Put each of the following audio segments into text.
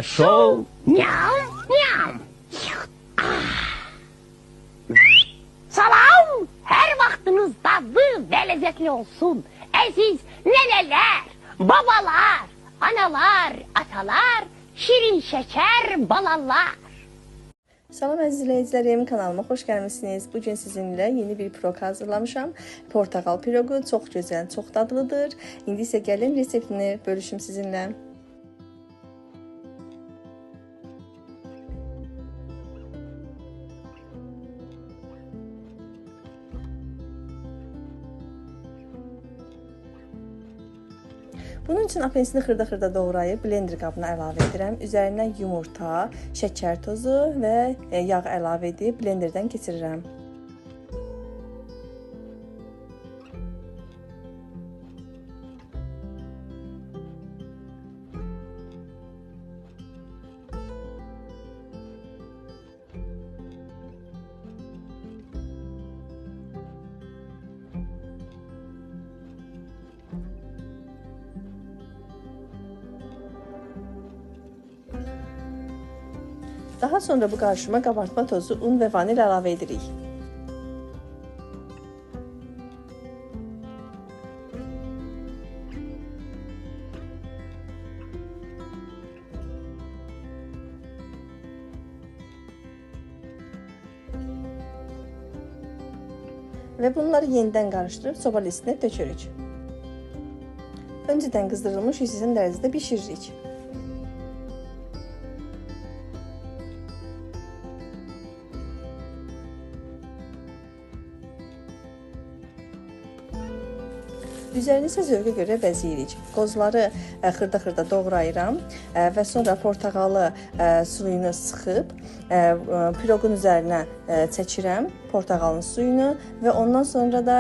Show. Nyam, nyam. Salam, her vaxtınız dadlı ve lezzetli olsun. Əziz neneler, babalar, analar, atalar, şirin şeker balalar. Salam əziz izləyicilərim, kanalıma xoş gəlmisiniz. Bugün sizinlə yeni bir pirog hazırlamışam. Portaqal pirogu çox gözəl, çox dadlıdır. İndi isə gəlin reseptini bölüşüm sizinlə. Bunun üçün apelsini xırda-xırda doğrayıb blender qabına əlavə edirəm. Üzərinə yumurta, şəkər tozu və yağ əlavə edib blenderdən keçirirəm. Daha sonra bu qarışıma qabartma tozu, un və vanil əlavə edirik. Və bunları yenidən qarışdırıb soba listinə tökürük. Öncədən qızdırılmış 180 dərəcədə bişiririk. Üzərini isə zövqə görə bəzəyirik. Qozları xırda-xırda doğrayıram və sonra portağalı suyunu sıxıb piroqun üzərinə çəkirəm portağalın suyunu və ondan sonra da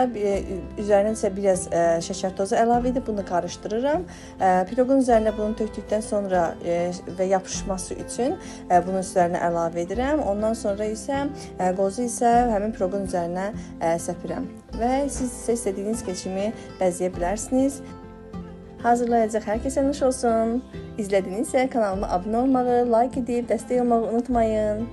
üzərinə isə biraz şəkər tozu əlavə edib bunu qarışdırıram. Piroqun üzərinə bunu tökdükdən sonra və yapışması üçün bunun üzərinə əlavə edirəm. Ondan sonra isə qozu isə həmin piroqun üzərinə səpirəm və siz isə istədiyiniz kimi bəzəyə bilərsiniz. Hazırlayacaq hər kəsə nuş olsun. İzlədinizsə kanalıma abunə olmağı, like edib dəstək olmağı unutmayın.